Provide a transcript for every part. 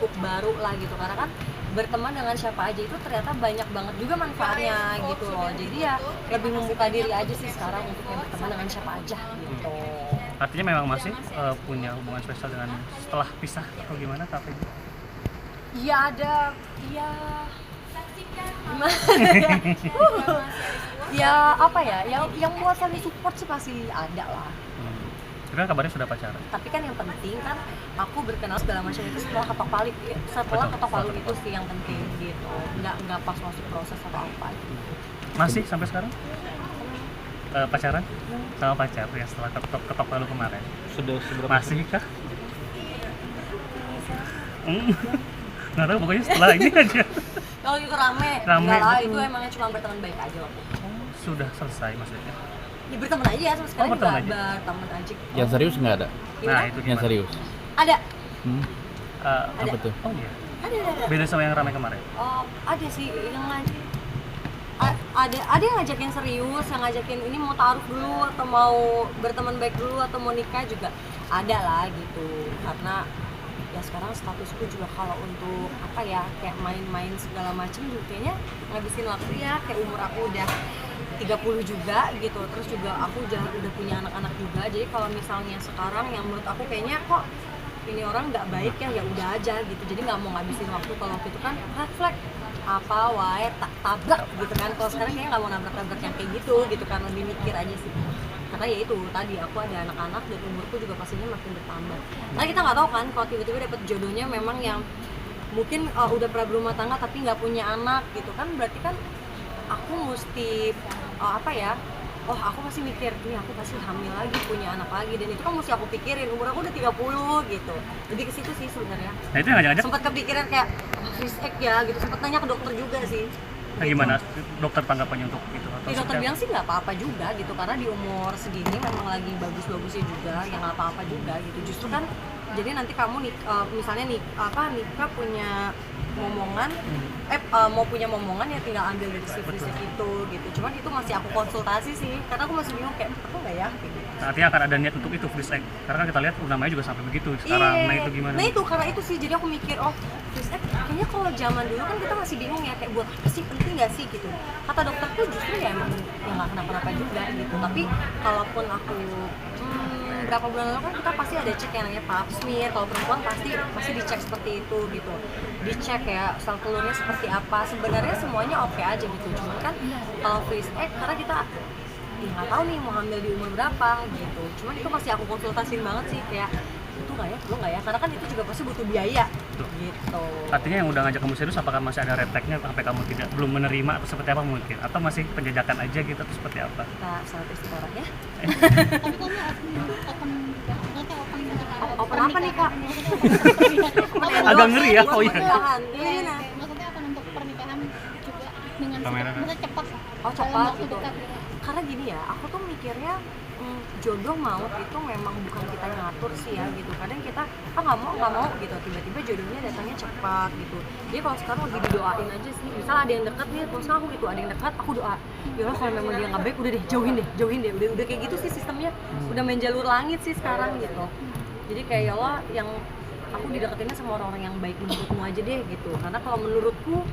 lingkup baru lah gitu, karena kan berteman dengan siapa aja itu ternyata banyak banget juga manfaatnya gitu loh. Jadi ya lebih membuka diri aja sih sekarang untuk yang berteman dengan siapa aja gitu. Artinya memang masih punya hubungan spesial dengan setelah pisah atau gimana tapi Ya ada, ya gimana ya? Ya apa ya, yang buat saling support sih pasti ada lah. Tapi kan kabarnya sudah pacaran. Tapi kan yang penting kan aku berkenal segala macam itu setelah ketok palu, ketok palu itu sih yang penting gitu. Nggak pas masuk proses atau apa gitu. Masih sampai sekarang? Pacaran? Sama pacar ya setelah ketok palu kemarin? Sudah seberapa? Masih kah? Nggak tahu, pokoknya setelah ini aja. Kalau itu rame, enggak lah, itu emangnya cuma berteman baik aja loh. Sudah selesai maksudnya? Ya berteman aja ya, sama sekali juga berteman aja? berteman aja. Yang serius nggak ada? Nah itu Yang gimana? serius? Ada. Apa tuh? Oh iya, Ada. beda sama yang ramai kemarin? Oh, ada sih yang ada yang ngajakin serius, yang ngajakin ini mau taruh dulu atau mau berteman baik dulu atau mau nikah juga ada lah gitu. Karena ya sekarang statusku juga kalau untuk apa ya kayak main-main segala macam juga kayaknya ngabisin waktu ya, kayak umur aku udah 30 juga gitu, terus juga aku udah punya anak-anak juga. Jadi kalau misalnya sekarang yang menurut aku kayaknya kok ini orang nggak baik ya, ya udah aja gitu. Jadi nggak mau ngabisin waktu. Kalau gitu kan red flag apa wae tabrak gitu kan. Kalau sekarang kayaknya nggak mau nabrak yang kayak gitu kan, lebih mikir aja sih. Karena ya itu tadi aku ada anak-anak dan umurku juga pastinya makin bertambah. Karena kita nggak tahu kan kalau tiba-tiba dapet jodohnya memang yang mungkin udah pernah berumah tangga tapi nggak punya anak gitu kan, berarti kan aku mesti apa ya, oh aku pasti mikir nih aku pasti hamil lagi, punya anak lagi, dan itu kan mesti aku pikirin. Umur aku udah 30 gitu, lebih ke situ sih sebenarnya. Nah itu yang ngajak-ngajak? Sempat kepikiran kayak freeze egg ya gitu, sempat nanya ke dokter juga sih. Nah, gimana dokter tanggapannya untuk itu? Atau Di dokter bilang sih nggak apa-apa juga gitu, karena di umur segini memang lagi bagus-bagusnya juga, yang nggak apa-apa juga gitu. Justru kan jadi nanti kamu misalnya nikah punya momongan, mau punya momongan ya tinggal ambil dari si freeze egg itu gitu. Cuman itu masih aku konsultasi sih, karena aku masih bingung kayak apa nggak ya gitu. Nah, artinya akan ada niat untuk itu freeze egg, karena kan kita lihat namanya juga sampai begitu sekarang. Nah itu gimana? Nah itu karena itu sih, jadi aku mikir oh freeze egg kayaknya kalau zaman dulu kan kita masih bingung ya, kayak buat apa sih, penting nggak sih gitu. Kata dokter tuh justru ya emang ya nggak kenapa-napa juga gitu. Tapi kalaupun aku berapa bulan lalu kan kita pasti ada cek yang namanya pap smear. Kalau perempuan pasti dicek seperti itu gitu, dicek ya sel telurnya seperti apa. Sebenarnya semuanya oke aja gitu, cuman kan kalau freeze egg karena kita nggak tahu nih mau hamil di umur berapa gitu. Cuman itu masih aku konsultasiin banget sih, kayak itu nggak ya, perlu nggak ya, karena kan itu juga pasti butuh biaya gitu. Artinya yang udah ngajak kamu serius apakah masih ada red flag-nya sampai kamu belum menerima atau seperti apa mungkin? Atau masih penjajakan aja gitu atau seperti apa? Kita salat istiqoroh ya. Tapi kamu open Open apa nih kak? Agak ngeri ya, oh iya. Gimana? Maksudnya akan untuk pernikahan juga dengan Kamera kan? maksudnya cepat. Oh Dalam cepat waktu gitu. dekat. Karena gini ya, aku tuh mikirnya jodoh maut itu memang bukan kita yang ngatur sih ya gitu. Kadang kita nggak mau gitu, tiba-tiba jodohnya datangnya cepat gitu. Jadi kalau sekarang lebih didoain aja sih. Misal ada yang dekat nih, terus aku gitu ada yang dekat, aku doa ya Allah kalau memang dia nggak baik udah deh jauhin deh, udah kayak gitu sih sistemnya. Udah main jalur langit sih sekarang gitu. Jadi kayak ya Allah yang aku dideketinnya sama orang-orang yang baik menurutmu aja deh gitu. Karena kalau menurutku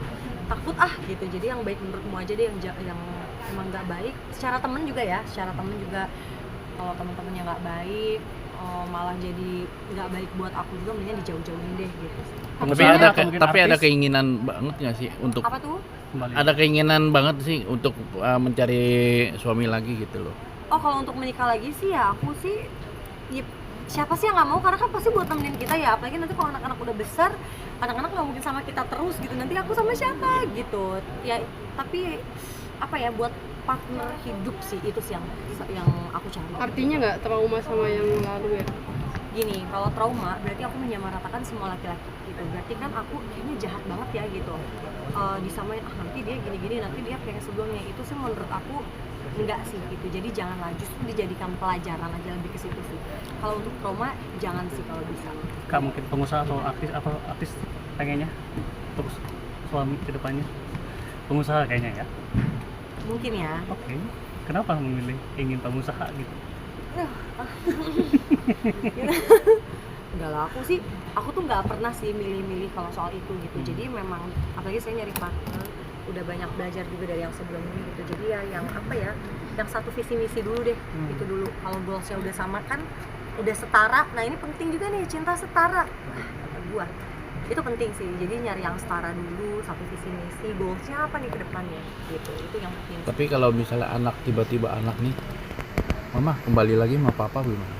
takut gitu. Jadi yang baik menurutmu aja deh, yang emang nggak baik. Secara temen juga kalau temen-temennya nggak baik, malah jadi nggak baik buat aku juga, mendingan dijauh-jauhin deh gitu. Tapi ada keinginan banget nggak sih untuk Apa tuh? Kembali. ada keinginan banget sih untuk mencari suami lagi gitu loh. Oh kalau untuk menikah lagi sih ya aku sih ya, siapa sih yang nggak mau, karena kan pasti buat temenin kita ya, apalagi nanti kalau anak-anak udah besar, anak-anak nggak mungkin sama kita terus gitu, nanti aku sama siapa gitu ya. Tapi apa ya, buat partner hidup sih, itu sih yang aku cari. Artinya nggak trauma sama yang lalu ya? Gini, kalau trauma berarti aku menyamaratakan semua laki-laki gitu. Berarti kan aku kayaknya jahat banget ya gitu, disamain nanti dia gini-gini, nanti dia kayak sebelumnya. Itu sih menurut aku enggak sih gitu. Jadi janganlah, justru dijadikan pelajaran aja, lebih ke situ sih. Kalau untuk trauma jangan sih kalau bisa. Kak mungkin pengusaha atau artis pengennya untuk suami ke depannya? Pengusaha kayaknya ya? Mungkin ya. Oke. Kenapa memilih ingin pengusaha gitu? Enggak lah, aku tuh nggak pernah sih milih-milih kalau soal itu gitu. Jadi memang apalagi saya nyari partner, udah banyak belajar juga dari yang sebelum ini gitu. Jadi ya yang apa ya, yang satu visi misi dulu deh, gitu dulu. Kalau goalsnya udah sama kan, udah setara. Nah ini penting juga nih, cinta setara. Kata gua itu penting sih. Jadi nyari yang setara dulu, satu visi misi, goalsnya apa nih ke depannya, gitu. Itu yang penting. Tapi kalau misalnya anak tiba-tiba anak nih, mama kembali lagi sama papa gimana?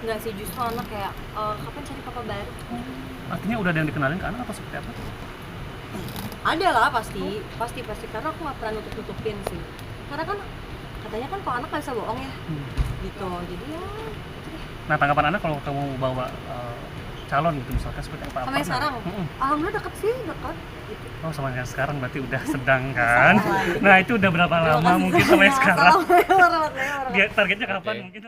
Enggak sih, justru anak kayak kapan cari papa baru? Artinya udah ada yang dikenalin ke anak atau seperti apa? Ada lah pasti karena aku nggak pernah nutup-nutupin sih. Karena kan katanya kan kalau anak nggak bisa bohong ya, gitu. Jadi ya. Nah, tanggapan anak kalau kamu bawa calon gitu misalkan seperti apa? Sampai sekarang, alhamdulillah deket sih, deket. Gitu. Oh, sama yang sekarang berarti udah sedang kan? Nah, itu udah berapa lama mungkin sampai sekarang? Assalamualaikum warahmatullahi wabarakatuh. Targetnya kapan mungkin?